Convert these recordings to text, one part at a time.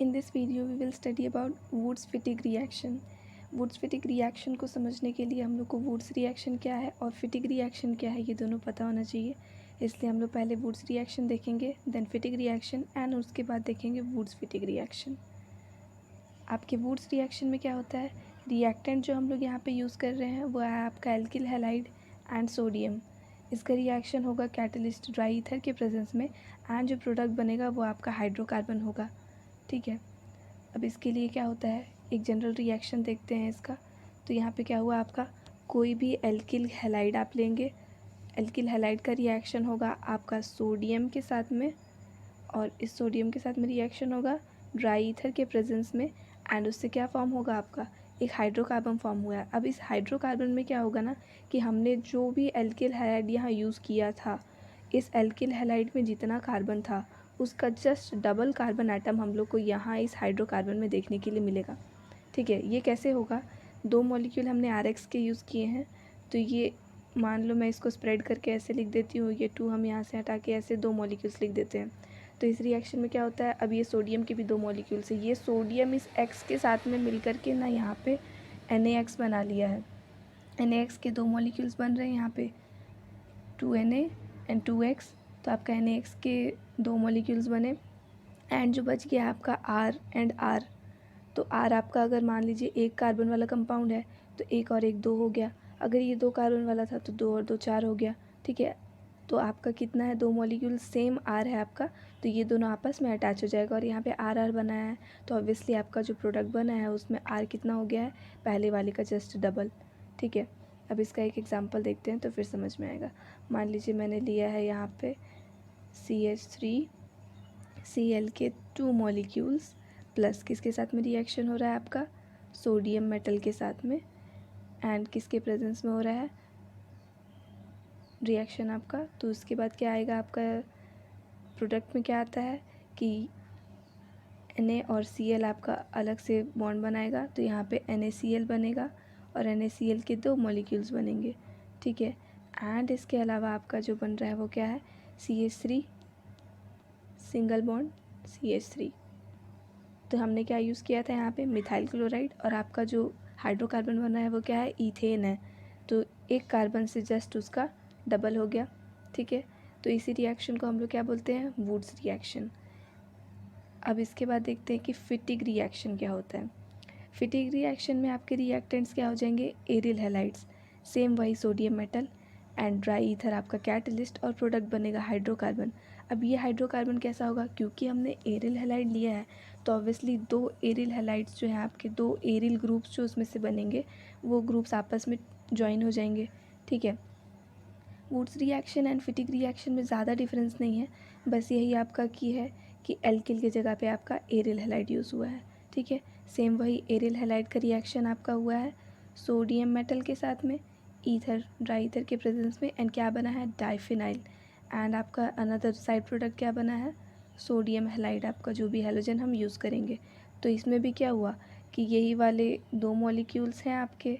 In this video we will study about Wurtz-Fittig reaction. Wurtz-Fittig reaction को समझने के लिए हम लोग को Wurtz reaction क्या है और Fittig reaction क्या है ये दोनों पता होना चाहिए. इसलिए हम लोग पहले Wurtz reaction देखेंगे, then Fittig reaction and उसके बाद देखेंगे Wurtz-Fittig reaction. आपके Wurtz reaction में क्या होता है, रिएक्टेंट जो हम लोग यहाँ पे यूज़ कर रहे हैं वो है आपका एल्किल हैलाइड एंड सोडियम. इसका रिएक्शन होगा कैटलिस्ट ड्राई ईथर के प्रेजेंस में एंड जो प्रोडक्ट बनेगा वो आपका हाइड्रोकार्बन होगा. ठीक है, अब इसके लिए क्या होता है, एक जनरल रिएक्शन देखते हैं इसका. तो यहाँ पे क्या हुआ, आपका कोई भी एल्किल हैलाइड आप लेंगे, एल्किल हैलाइड का रिएक्शन होगा आपका सोडियम के साथ में और इस सोडियम के साथ में रिएक्शन होगा ड्राई ईथर के प्रेजेंस में एंड उससे क्या फॉर्म होगा, आपका एक हाइड्रोकार्बन फॉर्म हुआ है. अब इस हाइड्रोकार्बन में क्या होगा ना कि हमने जो भी एल्किल हैलाइड यहाँ यूज़ किया था, इस एल्किल हैलाइड में जितना कार्बन था उसका जस्ट डबल कार्बन एटम हम लोग को यहाँ इस हाइड्रोकार्बन में देखने के लिए मिलेगा. ठीक है, ये कैसे होगा, दो मॉलिक्यूल हमने RX के यूज़ किए हैं. तो ये मान लो मैं इसको स्प्रेड करके ऐसे लिख देती हूँ, ये 2 हम यहाँ से हटा के ऐसे 2 मॉलिक्यूल्स लिख देते हैं. तो इस रिएक्शन में क्या होता है, अब ये सोडियम के भी 2 मॉलिक्यूल्स है, ये सोडियम इस X के साथ में मिल करके ना यहाँ पे NaX बना लिया है. NaX के 2 मॉलिक्यूल्स बन रहे हैं यहाँ पे 2Na एंड 2X. तो आपका NaX के 2 मॉलिक्यूल्स बने एंड जो बच गया आपका R एंड R. तो R आपका अगर मान लीजिए एक कार्बन वाला कंपाउंड है तो एक और एक 2 हो गया. अगर ये 2 कार्बन वाला था तो 2 और 2 4 हो गया. ठीक है, तो आपका कितना है, 2 मॉलिक्यूल सेम R है आपका, तो ये दोनों आपस में अटैच हो जाएगा और यहाँ पे RR बनाया है. तो ऑब्वियसली आपका जो प्रोडक्ट बना है उसमें R कितना हो गया है, पहले वाले का जस्ट डबल. ठीक है, अब इसका एक एग्जांपल देखते हैं तो फिर समझ में आएगा. मान लीजिए मैंने लिया है यहाँ पे CH3Cl के 2 मॉलिक्यूल्स प्लस किसके साथ में रिएक्शन हो रहा है, आपका सोडियम मेटल के साथ में एंड किसके प्रेजेंस में हो रहा है रिएक्शन आपका. तो उसके बाद क्या आएगा, आपका प्रोडक्ट में क्या आता है कि Na और Cl आपका अलग से बॉन्ड बनाएगा. तो यहाँ पे NaCl बनेगा और NaCl के 2 मॉलिक्यूल्स बनेंगे. ठीक है, एंड इसके अलावा आपका जो बन रहा है वो क्या है, CH3 सिंगल बॉन्ड CH3. तो हमने क्या यूज़ किया था यहाँ पे मिथाइल क्लोराइड और आपका जो हाइड्रोकार्बन बना है वो क्या है, ईथेन है. तो एक कार्बन से जस्ट उसका डबल हो गया. ठीक है, तो इसी रिएक्शन को हम लोग क्या बोलते हैं, वुड्स रिएक्शन. अब इसके बाद देखते हैं कि फिटिग रिएक्शन क्या होता है. फिटिग रिएक्शन में आपके रिएक्टेंट्स क्या हो जाएंगे, एरिल हैलाइड्स, सेम वही sodium metal and dry ether आपका कैटलिस्ट और प्रोडक्ट बनेगा हाइड्रोकार्बन. अब ये हाइड्रोकार्बन कैसा होगा, क्योंकि हमने एरिल हैलाइड लिया है तो ऑब्वियसली 2 एरिल हैलाइड्स जो हैं आपके, 2 एरिल ग्रुप्स जो उसमें से बनेंगे वो ग्रुप्स आपस में ज्वाइन हो जाएंगे. ठीक है, वुड्स रिएक्शन एंड फिटिग रिएक्शन में ज़्यादा डिफरेंस नहीं है, बस यही आपका की है कि एल्किल की जगह पे आपका एरिल हैलाइड यूज़ हुआ है. ठीक है, सेम वही एरिल हैलाइड का रिएक्शन आपका हुआ है सोडियम मेटल के साथ में ईथर ड्राई ईथर के प्रेजेंस में एंड क्या बना है, डाइफिनाइल. एंड आपका अनदर साइड प्रोडक्ट क्या बना है, सोडियम हैलाइड, आपका जो भी हैलोजन हम यूज़ करेंगे. तो इसमें भी क्या हुआ कि यही वाले 2 मॉलिक्यूल्स हैं आपके.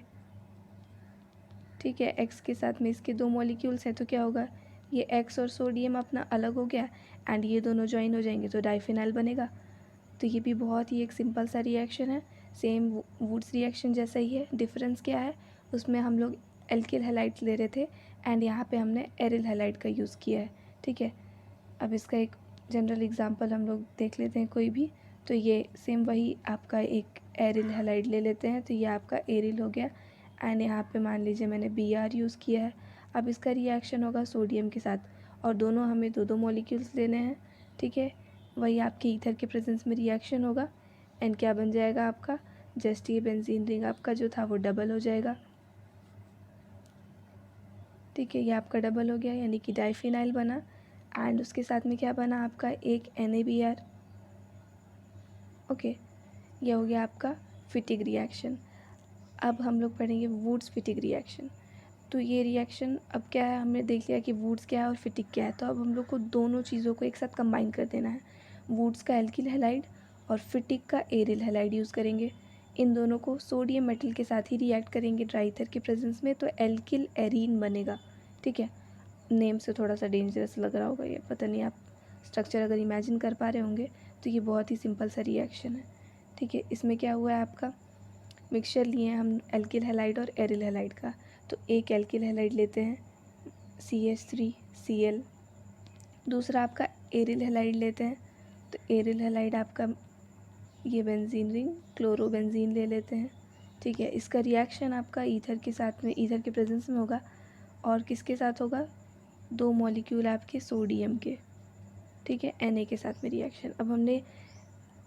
ठीक है, X के साथ में इसके 2 मॉलिक्यूल्स हैं तो क्या होगा, ये X और सोडियम अपना अलग हो गया एंड ये दोनों ज्वाइन हो जाएंगे तो डाइफिनाइल बनेगा. तो ये भी बहुत ही एक सिंपल सा रिएक्शन है, सेम वुड्स रिएक्शन जैसा ही है. डिफरेंस क्या है, उसमें हम लोग एल्किल हैलाइड ले रहे थे एंड यहाँ पे हमने एरिल हैलाइड का यूज़ किया है. ठीक है, अब इसका एक जनरल एग्जांपल हम लोग देख लेते हैं कोई भी. तो ये सेम वही आपका एक एरिल हैलाइड ले लेते हैं, तो ये आपका एरिल हो गया एंड यहाँ पे मान लीजिए मैंने Br यूज़ किया है. अब इसका रिएक्शन होगा सोडियम के साथ और दोनों हमें 2 मॉलिक्यूल्स लेने हैं. ठीक है, वही आपके ईथर के प्रेजेंस में रिएक्शन होगा एंड क्या बन जाएगा आपका, जस्ट ये बेंजीन रिंग आपका जो था वो डबल हो जाएगा. ठीक है, ये आपका डबल हो गया यानी कि डाइफिनाइल बना एंड उसके साथ में क्या बना आपका, एक NaBr. ओके, ये हो गया आपका फिटिग रिएक्शन. अब हम लोग पढ़ेंगे वुड्स फिटिग रिएक्शन. तो ये रिएक्शन अब क्या है, हमने देख लिया कि वुड्स क्या है और फिटिग क्या है. तो अब हम लोग को दोनों चीज़ों को एक साथ कंबाइन कर देना है. वुड्स का एल्किल हैलाइड और फिटिग का एरिल हैलाइड यूज़ करेंगे. इन दोनों को सोडियम मेटल के साथ ही रिएक्ट करेंगे ड्राई ईथर के प्रेजेंस में, तो एल्किल एरीन बनेगा. ठीक है, नेम से थोड़ा सा डेंजरस लग रहा होगा ये, पता नहीं आप स्ट्रक्चर अगर इमेजिन कर पा रहे होंगे तो ये बहुत ही सिंपल सा रिएक्शन है, ठीक है। इसमें क्या हुआ है, आपका मिक्सचर लिए हैं हम एल्किल हैलाइड और एरिल हैलाइड का। तो एक एल्किल हैलाइड लेते हैं CH3Cl, दूसरा आपका एरिल हैलाइड लेते हैं, तो एरिल हैलाइड आपका ये बेंजीन रिंग क्लोरोबेंजीन ले लेते हैं, ठीक है। इसका रिएक्शन आपका ईथर के साथ में, ईथर के प्रेजेंस में होगा, और किसके साथ होगा, 2 मॉलिक्यूल आपके सोडियम के, ठीक है, Na के साथ में रिएक्शन। अब हमने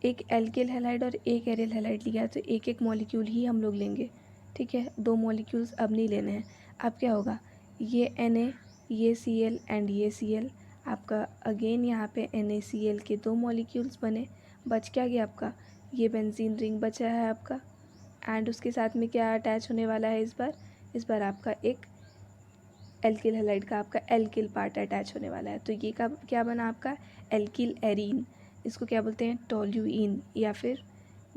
एक एल्किल हैलाइड और एक एरिल हैलाइड लिया, तो एक एक मॉलिक्यूल ही हम लोग लेंगे, ठीक है। 2 मॉलिक्यूल्स अब नहीं लेने हैं। अब क्या होगा, ये Na, ये Cl एंड ये Cl, आपका अगेन यहाँ पे NaCl के 2 मॉलिक्यूल्स बने, बच क्या गया आपका, ये बेंजीन रिंग बचा है आपका, एंड उसके साथ में क्या अटैच होने वाला है इस बार आपका एक एल्किल हैलाइड का आपका एल्किल पार्ट अटैच होने वाला है। तो ये क्या बना आपका एल्किल एरीन, इसको क्या बोलते हैं, टोल्यूइन या फिर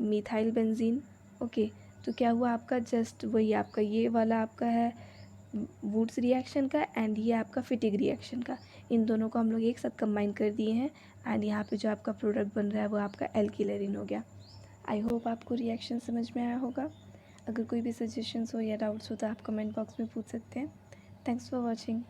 मिथाइल बेंजीन, ओके। तो क्या हुआ आपका, जस्ट वही आपका ये वाला आपका है वुड्स रिएक्शन का, एंड ये आपका फिटिग रिएक्शन का, इन दोनों को हम लोग एक साथ कंबाइन कर दिए हैं, एंड यहाँ पे जो आपका प्रोडक्ट बन रहा है वो आपका एल्किल एरीन हो गया। आई होप आपको रिएक्शन समझ में आया होगा। अगर कोई भी सजेशंस हो या डाउट्स हो तो आप कमेंट बॉक्स में पूछ सकते हैं। Thanks for watching.